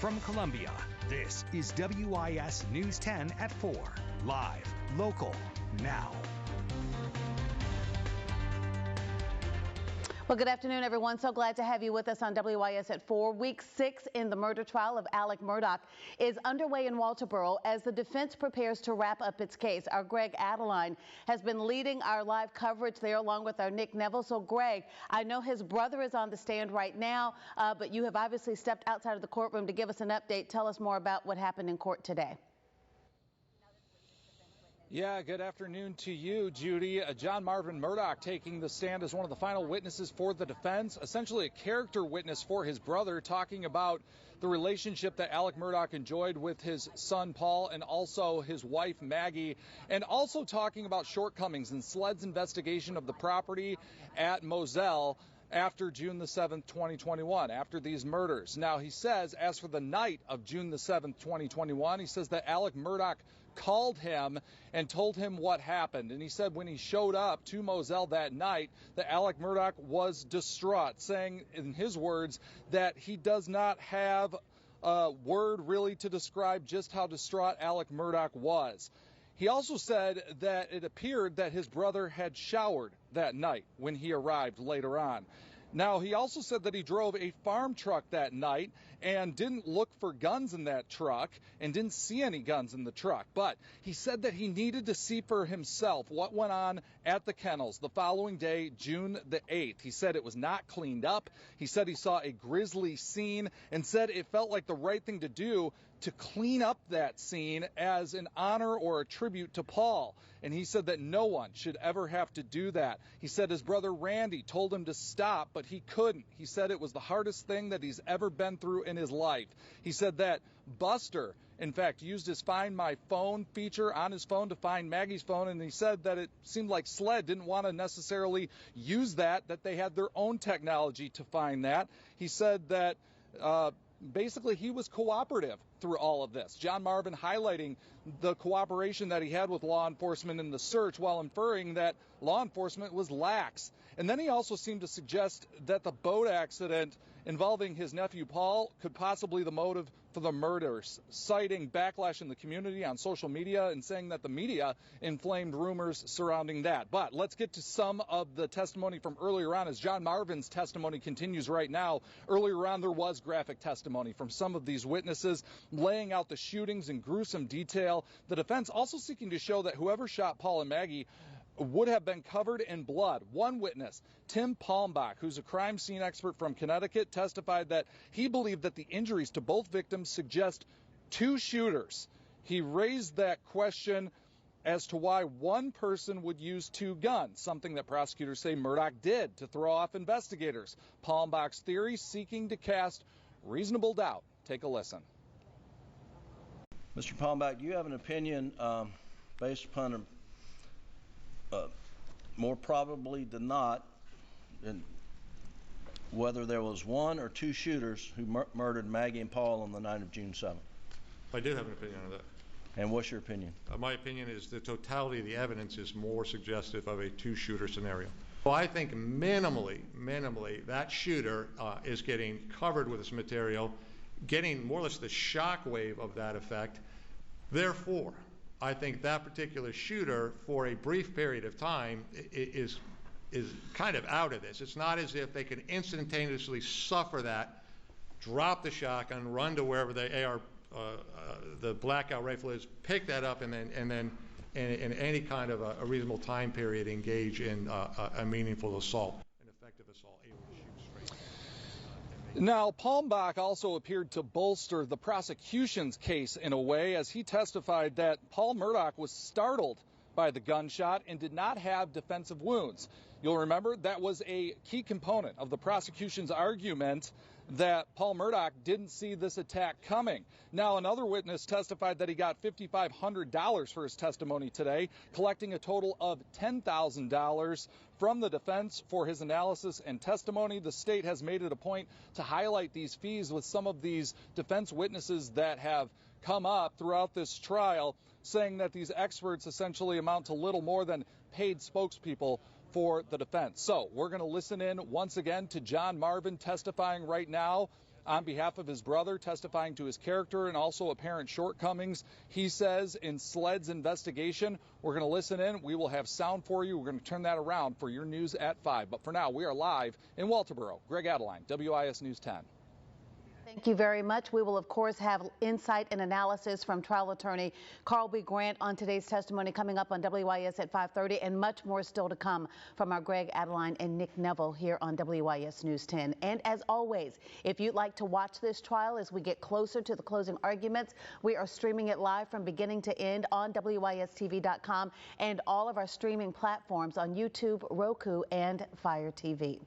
From Columbia, this is WIS News 10 at 4. Live, local, now. Well, good afternoon, everyone. So glad to have you with us on WIS at 4. Week 6 in the murder trial of Alex Murdaugh is underway in Walterboro as the defense prepares to wrap up its case. Our Greg Adeline has been leading our live coverage there along with our Nick Neville. So, Greg, I know his brother is on the stand right now, but you have obviously stepped outside of the courtroom to give us an update. Tell us more about what happened in court today. Yeah, good afternoon to you, Judy. John Marvin Murdaugh taking the stand as one of the final witnesses for the defense, essentially a character witness for his brother, talking about the relationship that Alex Murdaugh enjoyed with his son Paul and also his wife Maggie, and also talking about shortcomings in SLED's investigation of the property at Moselle after June the 7th, 2021, after these murders. Now, he says, as for the night of June the 7th, 2021, he says that Alex Murdaugh called him and told him what happened. And he said when he showed up to Moselle that night that Alex Murdaugh was distraught, saying in his words that he does not have a word really to describe just how distraught Alex Murdaugh was. He also said that it appeared that his brother had showered that night when he arrived later on. Now, he also said that he drove a farm truck that night and didn't look for guns in that truck and didn't see any guns in the truck. But he said that he needed to see for himself what went on at the kennels the following day, June the 8th. He said it was not cleaned up. He said he saw a grisly scene and said it felt like the right thing to do to clean up that scene as an honor or a tribute to Paul. And he said that no one should ever have to do that. He said his brother Randy told him to stop, but he couldn't. He said it was the hardest thing that he's ever been through in his life. He said that Buster, in fact, used his Find My Phone feature on his phone to find Maggie's phone, and he said that it seemed like SLED didn't want to necessarily use that they had their own technology to find that. He said that basically he was cooperative through all of this. John Marvin highlighting the cooperation that he had with law enforcement in the search while inferring that law enforcement was lax. And then he also seemed to suggest that the boat accident involving his nephew Paul could possibly be the motive for the murders, citing backlash in the community on social media and saying that the media inflamed rumors surrounding that. But let's get to some of the testimony from earlier on as John Marvin's testimony continues right now. Earlier on, there was graphic testimony from some of these witnesses laying out the shootings in gruesome detail. The defense also seeking to show that whoever shot Paul and Maggie would have been covered in blood. One witness, Tim Palmbach, who's a crime scene expert from Connecticut, testified that he believed that the injuries to both victims suggest two shooters. He raised that question as to why one person would use two guns, something that prosecutors say Murdaugh did to throw off investigators. Palmbach's theory seeking to cast reasonable doubt. Take a listen. Mr. Palmbach, do you have an opinion based upon more probably than not in whether there was one or two shooters who murdered Maggie and Paul on the night of June 7th? I do have an opinion on that. And what's your opinion? My opinion is the totality of the evidence is more suggestive of a two-shooter scenario. Well, I think minimally, that shooter is getting covered with this material, getting more or less the shock wave of that effect. Therefore, I think that particular shooter, for a brief period of time, is kind of out of this. It's not as if they can instantaneously suffer that, drop the shotgun, run to wherever the blackout rifle is, pick that up, and then in any kind of a reasonable time period engage in a meaningful assault, an effective assault, able to shoot straight. Now, Palmbach also appeared to bolster the prosecution's case in a way as he testified that Paul Murdaugh was startled by the gunshot and did not have defensive wounds. You'll remember that was a key component of the prosecution's argument that Paul Murdaugh didn't see this attack coming. Now, another witness testified that he got $5,500 for his testimony today, collecting a total of $10,000 from the defense for his analysis and testimony. The state has made it a point to highlight these fees with some of these defense witnesses that have come up throughout this trial, saying that these experts essentially amount to little more than paid spokespeople for the defense. So we're going to listen in once again to John Marvin testifying right now on behalf of his brother, testifying to his character and also apparent shortcomings. He says in SLED's investigation, we're going to listen in. We will have sound for you. We're going to turn that around for your news at 5. But for now, we are live in Walterboro. Greg Adeline, WIS News 10. Thank you very much. We will, of course, have insight and analysis from trial attorney Carl B. Grant on today's testimony coming up on WIS at 5:30, and much more still to come from our Greg Adeline and Nick Neville here on WIS News 10. And as always, if you'd like to watch this trial as we get closer to the closing arguments, we are streaming it live from beginning to end on WISTV.com and all of our streaming platforms on YouTube, Roku, and Fire TV.